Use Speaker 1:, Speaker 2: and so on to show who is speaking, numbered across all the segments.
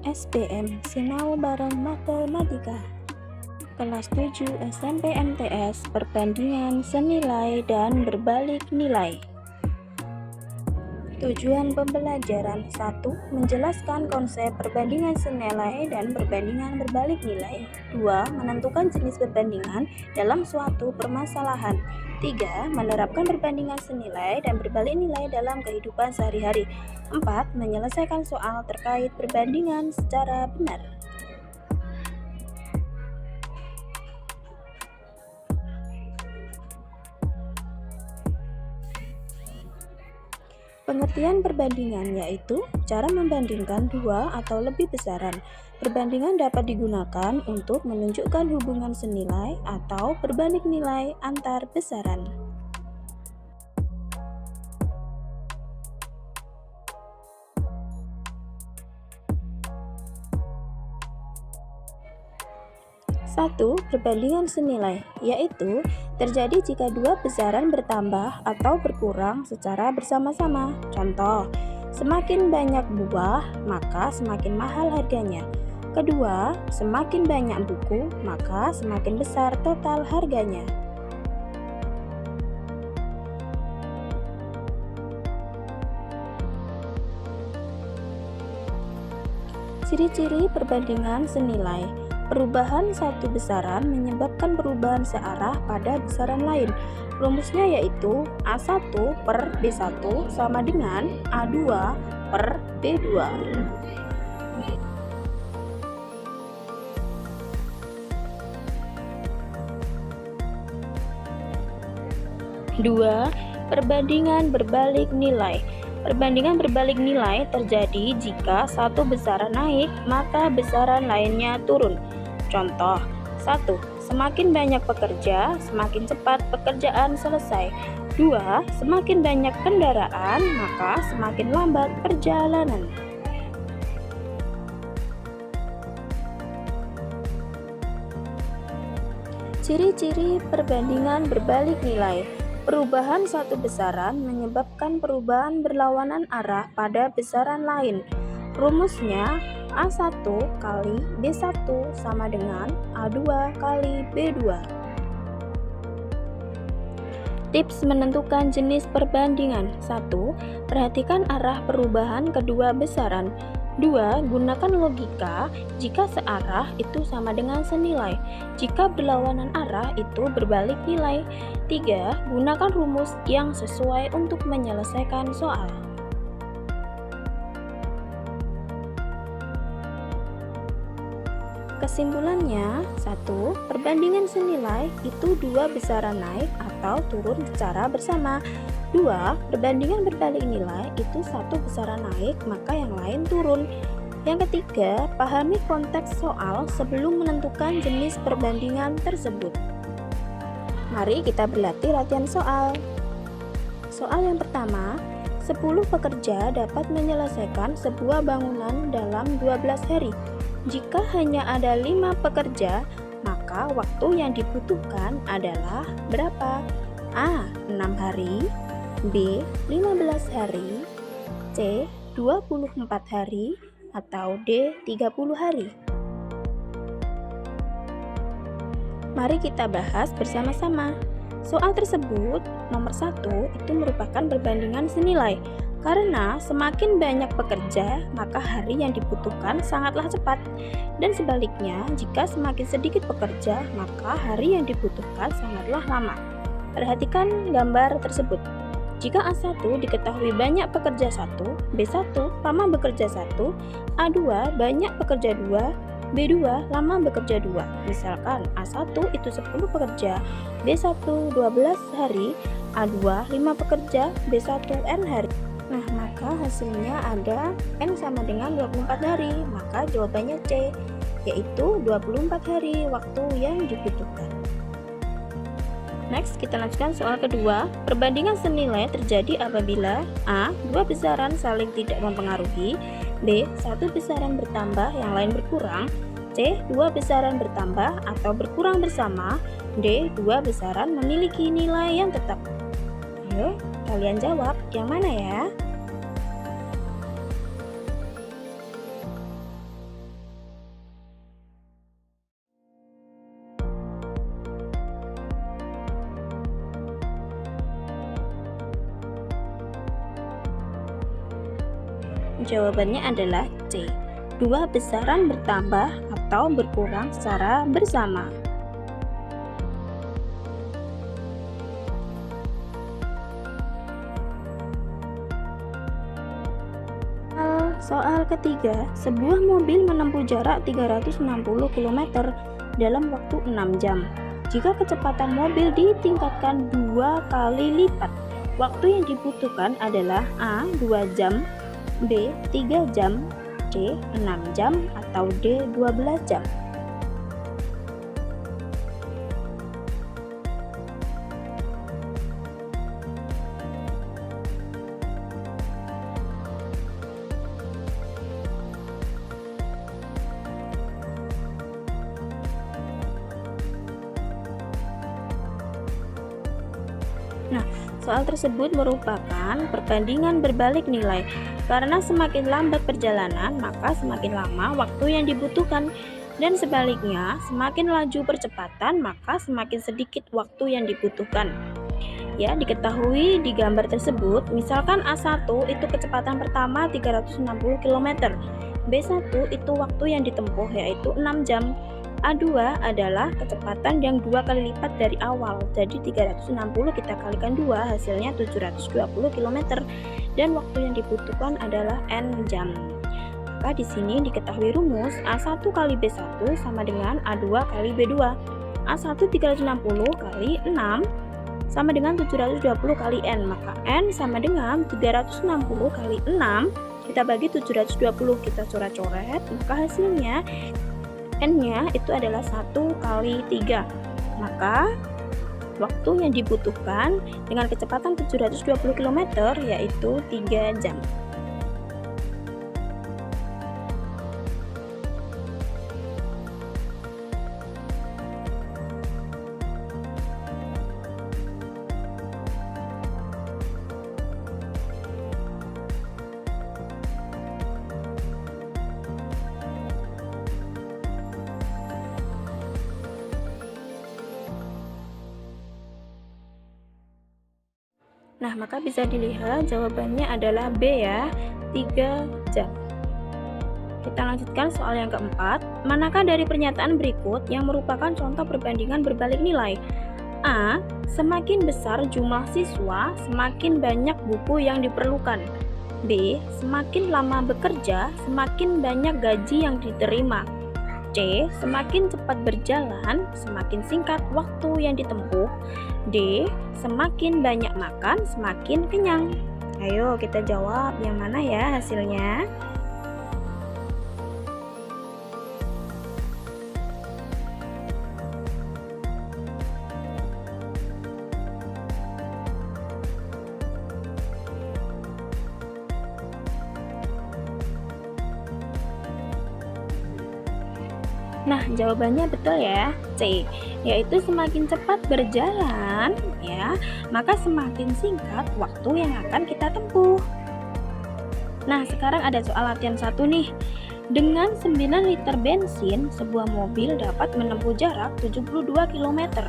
Speaker 1: SBM Sinau Bareng Matematika Kelas 7 SMP MTS Perbandingan senilai dan berbalik nilai. Tujuan pembelajaran 1. Menjelaskan konsep perbandingan senilai dan perbandingan berbalik nilai. 2. Menentukan jenis perbandingan dalam suatu permasalahan. 3. Menerapkan perbandingan senilai dan berbalik nilai dalam kehidupan sehari-hari. 4. Menyelesaikan soal terkait perbandingan secara benar. Pengertian perbandingan yaitu cara membandingkan dua atau lebih besaran. Perbandingan dapat digunakan untuk menunjukkan hubungan senilai atau berbalik nilai antar besaran. Satu, perbandingan senilai, yaitu terjadi jika dua besaran bertambah atau berkurang secara bersama-sama. Contoh, semakin banyak buah, maka semakin mahal harganya. Kedua, semakin banyak buku, maka semakin besar total harganya. Ciri-ciri perbandingan senilai. Perubahan satu besaran menyebabkan perubahan searah pada besaran lain. Rumusnya yaitu A1 per B1 sama dengan A2 per B2. Dua, perbandingan berbalik nilai. Perbandingan berbalik nilai terjadi jika satu besaran naik, maka besaran lainnya turun. Contoh, 1. Semakin banyak pekerja, semakin cepat pekerjaan selesai. 2. Semakin banyak kendaraan, maka semakin lambat perjalanan. Ciri-ciri perbandingan berbalik nilai. Perubahan satu besaran menyebabkan perubahan berlawanan arah pada besaran lain. Rumusnya A1 kali B1 sama dengan A2 kali B2. Tips menentukan jenis perbandingan. 1. Perhatikan arah perubahan kedua besaran. 2. Gunakan logika jika searah itu sama dengan senilai. Jika berlawanan arah itu berbalik nilai. 3. Gunakan rumus yang sesuai untuk menyelesaikan soal. Kesimpulannya, 1. Perbandingan senilai itu dua besaran naik atau turun secara bersama. 2. Perbandingan berbalik nilai itu satu besaran naik, maka yang lain turun. Yang ketiga, pahami konteks soal sebelum menentukan jenis perbandingan tersebut. Mari kita berlatih latihan soal. Soal yang pertama, 10 pekerja dapat menyelesaikan sebuah bangunan dalam 12 hari. Jika hanya ada 5 pekerja, maka waktu yang dibutuhkan adalah berapa? A. 6 hari, B. 15 hari, C. 24 hari, atau D. 30 hari. Mari kita bahas bersama-sama. Soal tersebut, nomor 1 itu merupakan perbandingan senilai. Karena semakin banyak pekerja, maka hari yang dibutuhkan sangatlah cepat. Dan sebaliknya, jika semakin sedikit pekerja, maka hari yang dibutuhkan sangatlah lama. Perhatikan gambar tersebut. Jika A1 diketahui banyak pekerja 1, B1 lama bekerja 1, A2 banyak pekerja 2, B2 lama bekerja 2. Misalkan A1 itu 10 pekerja, B1 12 hari, A2 5 pekerja, B1 N hari. Nah, maka hasilnya ada N sama dengan 24 hari, maka jawabannya C, yaitu 24 hari waktu yang dibutuhkan. Next, kita lanjutkan soal kedua. Perbandingan senilai terjadi apabila A. Dua besaran saling tidak mempengaruhi, B. Satu besaran bertambah yang lain berkurang, C. Dua besaran bertambah atau berkurang bersama, D. Dua besaran memiliki nilai yang tetap. Ayo, kalian jawab yang mana ya? Jawabannya adalah C. Dua besaran bertambah atau berkurang secara bersama. Soal ketiga, sebuah mobil menempuh jarak 360 km dalam waktu 6 jam. Jika kecepatan mobil ditingkatkan 2 kali lipat, waktu yang dibutuhkan adalah A. 2 jam, B. 3 jam, C. 6 jam, atau D. 12 jam. Nah, soal tersebut merupakan perbandingan berbalik nilai. Karena semakin lambat perjalanan, maka semakin lama waktu yang dibutuhkan. Dan sebaliknya, semakin laju percepatan, maka semakin sedikit waktu yang dibutuhkan. Ya, diketahui di gambar tersebut, misalkan A1 itu kecepatan pertama 360 km. B1 itu waktu yang ditempuh yaitu 6 jam. A2 adalah kecepatan yang 2 kali lipat dari awal. Jadi 360 kita kalikan 2 hasilnya 720 km dan waktu yang dibutuhkan adalah N jam. Maka di sini diketahui rumus A1 kali B1 sama dengan A2 kali B2. A1 360 kali 6 sama dengan 720 kali N, maka N sama dengan 360 kali 6 kita bagi 720, kita coret-coret, maka hasilnya N-nya itu adalah 1 kali 3. Maka waktu yang dibutuhkan dengan kecepatan 720 km yaitu 3 jam. Nah, maka bisa dilihat jawabannya adalah B ya, 3 jam. Kita lanjutkan soal yang keempat. Manakah dari pernyataan berikut yang merupakan contoh perbandingan berbalik nilai? A. Semakin besar jumlah siswa, semakin banyak buku yang diperlukan. B. Semakin lama bekerja, semakin banyak gaji yang diterima. C. Semakin cepat berjalan, semakin singkat waktu yang ditempuh. D. Semakin banyak makan, semakin kenyang. Ayo kita jawab yang mana ya hasilnya? Nah, jawabannya betul ya, C, yaitu semakin cepat berjalan ya, maka semakin singkat waktu yang akan kita tempuh. Nah, sekarang ada soal latihan 1 nih. Dengan 9 liter bensin, sebuah mobil dapat menempuh jarak 72 km.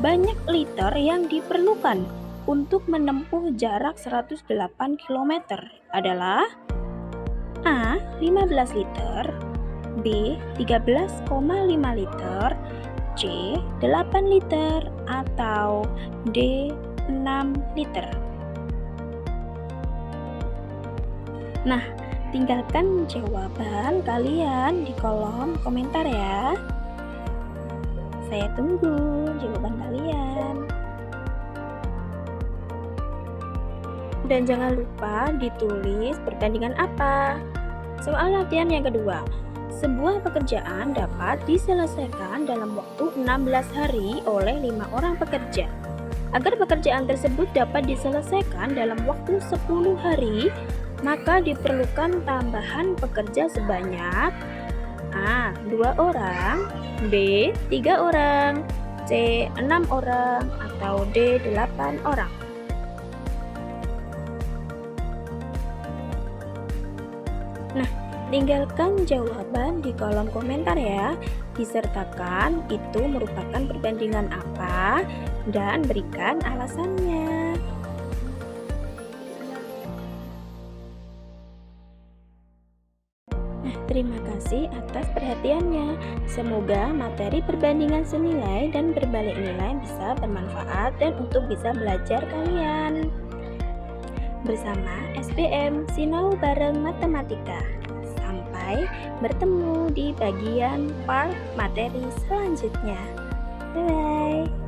Speaker 1: Banyak liter yang diperlukan untuk menempuh jarak 108 km adalah A. 15 liter, B. 13,5 liter, C. 8 liter, atau D. 6 liter. Nah, tinggalkan jawaban kalian di kolom komentar ya. Saya tunggu jawaban kalian. Dan jangan lupa ditulis perbandingan apa. Soal latihan yang kedua. Sebuah pekerjaan dapat diselesaikan dalam waktu 16 hari oleh 5 orang pekerja. Agar pekerjaan tersebut dapat diselesaikan dalam waktu 10 hari, maka diperlukan tambahan pekerja sebanyak A. 2 orang, B. 3 orang, C. 6 orang, atau D. 8 orang. Nah, tinggalkan jawaban di kolom komentar ya, disertakan itu merupakan perbandingan apa dan berikan alasannya. Terima kasih atas perhatiannya. Semoga materi perbandingan senilai dan berbalik nilai bisa bermanfaat dan untuk bisa belajar kalian. Bersama SBM Sinau Bareng Matematika. Sampai bertemu di bagian part materi selanjutnya. Bye-bye.